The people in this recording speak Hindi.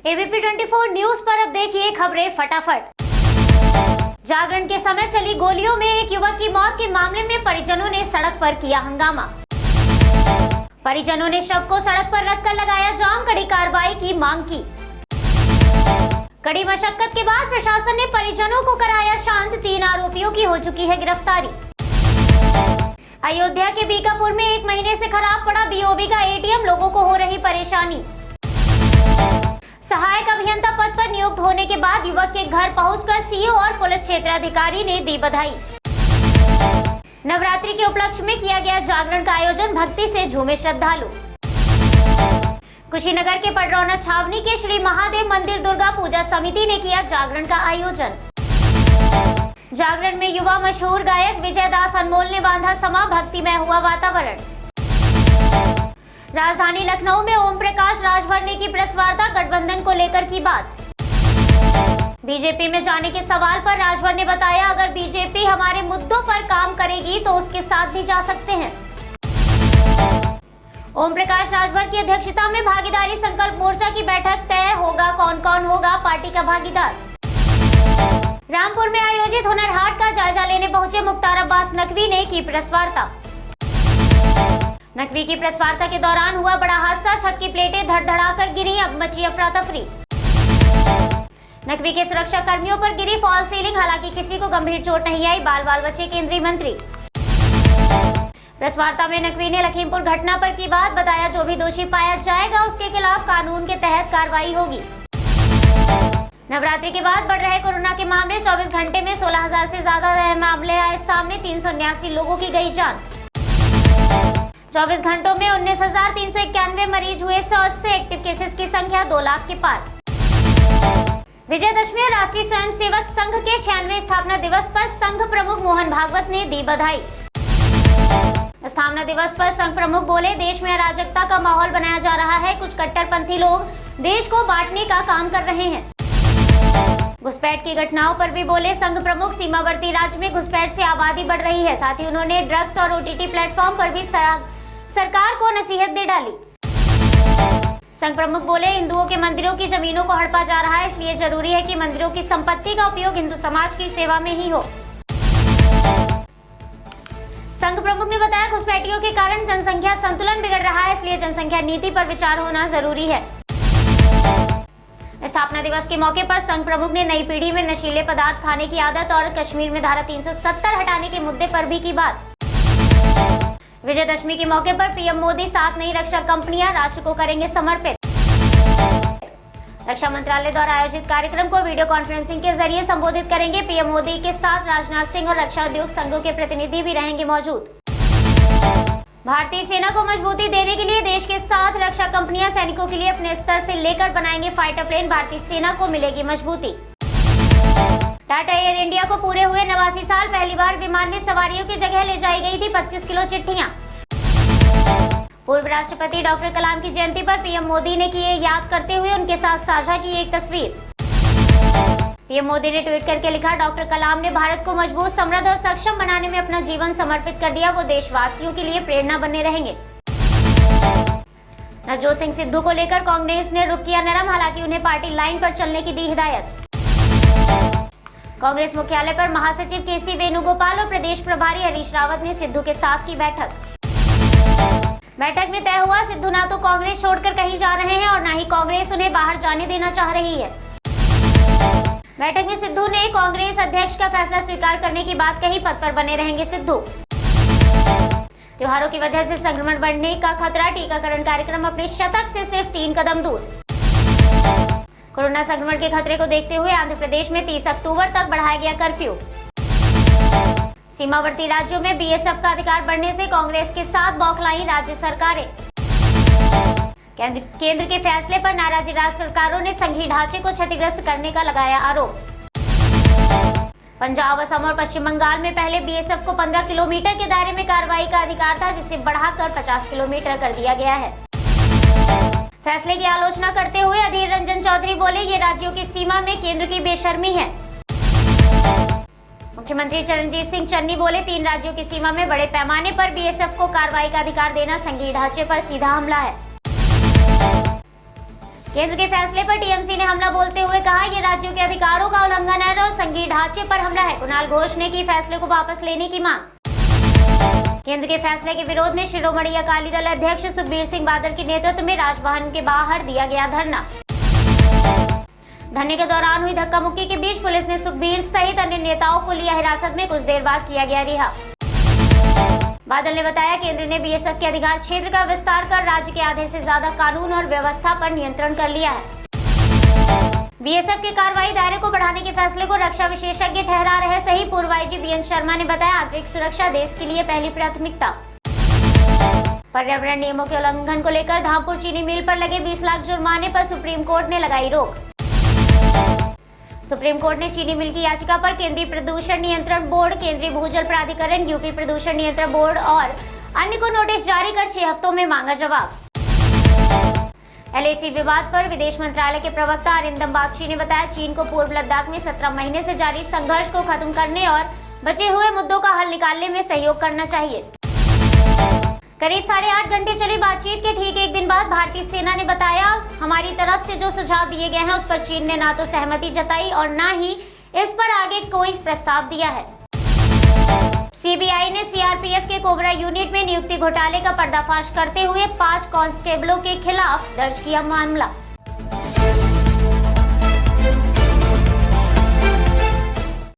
एबीपी 24 न्यूज पर अब देखिए खबरें फटाफट। जागरण के समय चली गोलियों में एक युवक की मौत के मामले में परिजनों ने सड़क पर किया हंगामा। परिजनों ने शव को सड़क पर रखकर लगाया जाम, कड़ी कार्रवाई की मांग की। कड़ी मशक्कत के बाद प्रशासन ने परिजनों को कराया शांत, 3 आरोपियों की हो चुकी है गिरफ्तारी। अयोध्या के बीकापुर में 1 महीने से खराब पड़ा बीओबी का एटीएम, लोगों को हो रही परेशानी। सहायक अभियंता पद पर नियुक्त होने के बाद युवक के घर पहुंचकर सीओ और पुलिस क्षेत्राधिकारी ने दी बधाई। नवरात्रि के उपलक्ष्य में किया गया जागरण का आयोजन, भक्ति से झूमे श्रद्धालु। कुशीनगर के पडरौना छावनी के श्री महादेव मंदिर दुर्गा पूजा समिति ने किया जागरण का आयोजन। जागरण में युवा मशहूर गायक विजय दास अनमोल ने बांधा समा, भक्तिमय हुआ वातावरण। राजधानी लखनऊ में ओम प्रकाश राजभर ने की प्रेस वार्ता, गठबंधन को लेकर की बात। बीजेपी में जाने के सवाल पर राजभर ने बताया, अगर बीजेपी हमारे मुद्दों पर काम करेगी तो उसके साथ भी जा सकते हैं। ओम प्रकाश राजभर की अध्यक्षता में भागीदारी संकल्प मोर्चा की बैठक, तय होगा कौन कौन होगा पार्टी का भागीदार। रामपुर में आयोजित हुनर हाट का जायजा लेने पहुंचे मुख्तार अब्बास नकवी ने की प्रेस वार्ता। नकवी की प्रेस वार्ता के दौरान हुआ बड़ा हादसा, छत की प्लेटें धड़धड़ाकर गिरी, अब मची अफरा तफरी। नकवी के सुरक्षा कर्मियों पर गिरी फॉल सीलिंग, हालांकि किसी को गंभीर चोट नहीं आई, बाल बचे केंद्रीय मंत्री। प्रेस वार्ता में नकवी ने लखीमपुर घटना पर की बात, बताया जो भी दोषी पाया जाएगा उसके खिलाफ कानून के तहत कार्रवाई होगी। नवरात्रि के बाद बढ़ रहे कोरोना के मामले, 24 घंटे में 16,000 से ज्यादा नए मामले आए सामने, 379 लोगों की गई जान। 24 घंटों में 19,391 मरीज हुए स्वस्थ, एक्टिव केसेस की संख्या 2 लाख के पार। विजयदशमी और राष्ट्रीय स्वयंसेवक संघ के 96वें स्थापना दिवस पर संघ प्रमुख मोहन भागवत ने दी बधाई। स्थापना दिवस पर संघ प्रमुख बोले, देश में अराजकता का माहौल बनाया जा रहा है, कुछ कट्टरपंथी लोग देश को बांटने का काम कर रहे हैं। घुसपैठ की घटनाओं पर भी बोले संघ प्रमुख, सीमावर्ती राज्य में घुसपैठ से आबादी बढ़ रही है। साथ ही उन्होंने ड्रग्स और ओटीटी प्लेटफॉर्म पर भी सरकार को नसीहत दे डाली। संघ प्रमुख बोले, हिंदुओं के मंदिरों की जमीनों को हड़पा जा रहा है, इसलिए जरूरी है कि मंदिरों की संपत्ति का उपयोग हिंदू समाज की सेवा में ही हो। संघ प्रमुख ने बताया, घुसपैठियों के कारण जनसंख्या संतुलन बिगड़ रहा है, इसलिए जनसंख्या नीति पर विचार होना जरूरी है। स्थापना दिवस के मौके पर संघ प्रमुख ने नई पीढ़ी में नशीले पदार्थ खाने की आदत और कश्मीर में धारा 370 हटाने के मुद्दे पर भी की बात। विजयदशमी के मौके पर पीएम मोदी 7 नई रक्षा कंपनियां राष्ट्र को करेंगे समर्पित। रक्षा मंत्रालय द्वारा आयोजित कार्यक्रम को वीडियो कॉन्फ्रेंसिंग के जरिए संबोधित करेंगे पीएम मोदी के साथ राजनाथ सिंह और रक्षा उद्योग संघों के प्रतिनिधि भी रहेंगे मौजूद। भारतीय सेना को मजबूती देने के लिए देश के साथ रक्षा कंपनियां सैनिकों के लिए अपने स्तर से लेकर बनाएंगे फाइटर प्लेन, भारतीय सेना को मिलेगी मजबूती। टाटा एयर इंडिया को पूरे हुए 89 साल, पहली बार विमान में सवारियों की जगह ले जाई गई थी 25 किलो चिट्ठियां। पूर्व राष्ट्रपति डॉक्टर कलाम की जयंती पर पीएम मोदी ने किए याद करते हुए उनके साथ साझा की एक तस्वीर। पीएम मोदी ने ट्वीट करके लिखा, डॉक्टर कलाम ने भारत को मजबूत, समृद्ध और सक्षम बनाने में अपना जीवन समर्पित कर दिया, वो देशवासियों के लिए प्रेरणा बने रहेंगे। नवजोत सिंह सिद्धू को लेकर कांग्रेस ने रुख किया नरम, हालांकि उन्हें पार्टी लाइन पर चलने की दी हिदायत। कांग्रेस मुख्यालय पर महासचिव केसी वेणुगोपाल और प्रदेश प्रभारी हरीश रावत ने सिद्धू के साथ की बैठक। बैठक में तय हुआ, सिद्धू ना तो कांग्रेस छोड़कर कहीं जा रहे हैं और ना ही कांग्रेस उन्हें बाहर जाने देना चाह रही है। बैठक में सिद्धू ने कांग्रेस अध्यक्ष का फैसला स्वीकार करने की बात कही, पद पर बने रहेंगे सिद्धू। त्योहारों की वजह से संक्रमण बढ़ने का खतरा, टीकाकरण कार्यक्रम अपने शतक से सिर्फ 3 कदम दूर। कोरोना संक्रमण के खतरे को देखते हुए आंध्र प्रदेश में 30 अक्टूबर तक बढ़ाया गया कर्फ्यू। सीमावर्ती राज्यों में बीएसएफ का अधिकार बढ़ने से कांग्रेस के साथ बौखलाई राज्य सरकारें। केंद्र के फैसले पर नाराज राज्य सरकारों ने संघीय ढांचे को क्षतिग्रस्त करने का लगाया आरोप। पंजाब, असम और पश्चिम बंगाल में पहले बीएसएफ को 15 किलोमीटर के दायरे में कार्रवाई का अधिकार था, जिसे बढ़ाकर 50 किलोमीटर कर दिया गया है। फैसले की आलोचना करते हुए अधीर रंजन चौधरी बोले, ये राज्यों की सीमा में केंद्र की बेशर्मी है। मुख्यमंत्री चरणजीत सिंह चन्नी बोले, 3 राज्यों की सीमा में बड़े पैमाने पर बीएसएफ को कार्रवाई का अधिकार देना संघीय ढांचे पर सीधा हमला है। केंद्र के फैसले पर टीएमसी ने हमला बोलते हुए कहा, ये राज्यों के अधिकारों का उल्लंघन है और संघीय ढांचे पर हमला है। कुणाल घोष ने की फैसले को वापस लेने की मांग। केंद्र के फैसले के विरोध में शिरोमणि अकाली दल अध्यक्ष सुखबीर सिंह बादल के नेतृत्व में राजभवन के बाहर दिया गया धरना। धरने के दौरान हुई धक्का मुक्की के बीच पुलिस ने सुखबीर सहित अन्य नेताओं को लिया हिरासत में, कुछ देर बाद किया गया रिहा। बादल ने बताया, केंद्र ने बीएसएफ के अधिकार क्षेत्र का विस्तार कर राज्य के आधे से ज्यादा कानून और व्यवस्था पर नियंत्रण कर लिया है। बीएसएफ के कार्रवाई दायरे को बढ़ाने के फैसले को रक्षा विशेषज्ञ ठहरा रहे सही पूर्व आईजी बीएन शर्मा ने बताया, आंतरिक सुरक्षा देश के लिए पहली प्राथमिकता। पर्यावरण नियमों के उल्लंघन को लेकर धामपुर चीनी मिल पर लगे 20 लाख जुर्माने पर सुप्रीम कोर्ट ने लगाई रोक। सुप्रीम कोर्ट ने चीनी मिल की याचिका पर केंद्रीय प्रदूषण नियंत्रण बोर्ड, केंद्रीय भूजल प्राधिकरण, यूपी प्रदूषण नियंत्रण बोर्ड और अन्य को नोटिस जारी कर 6 हफ्तों में मांगा जवाब। एलएसी विवाद पर विदेश मंत्रालय के प्रवक्ता अरिंदम बागची ने बताया, चीन को पूर्व लद्दाख में 17 महीने से जारी संघर्ष को खत्म करने और बचे हुए मुद्दों का हल निकालने में सहयोग करना चाहिए। करीब 8.5 घंटे चली बातचीत के ठीक एक दिन बाद भारतीय सेना ने बताया, हमारी तरफ से जो सुझाव दिए गए हैं उस पर चीन ने ना तो सहमति जताई और ना ही इस पर आगे कोई प्रस्ताव दिया है। सीबीआई ने सीआरपीएफ के कोबरा यूनिट में नियुक्ति घोटाले का पर्दाफाश करते हुए 5 कांस्टेबलों के खिलाफ दर्ज किया मामला।